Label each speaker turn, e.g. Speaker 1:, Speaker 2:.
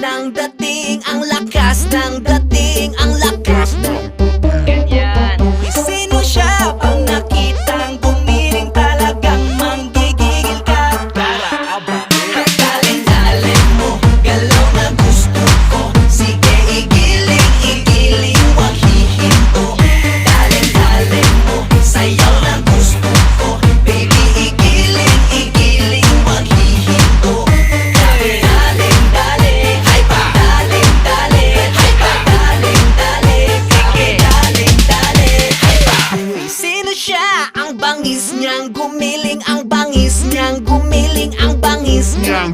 Speaker 1: ng dating, ang lakas ng dating, ang lakas ng
Speaker 2: Ganyan.
Speaker 1: sino siya? Pag nakitang gumiling talagang manggigigil ka. Daling-daling mo, galaw na gusto ko. Sige, igiling, wag hihinto. Daling-daling mo, sayaw na gusto ko. Baby, igiling, wag hihinto. Daling-daling, ay pa. Daling-daling, ay pa. Daling-daling, sige. Daling-daling, ay pa. Uy, sino siya? Ang bangis niyang gumiling, ang bangis niyang gumiling, ang bangis niyang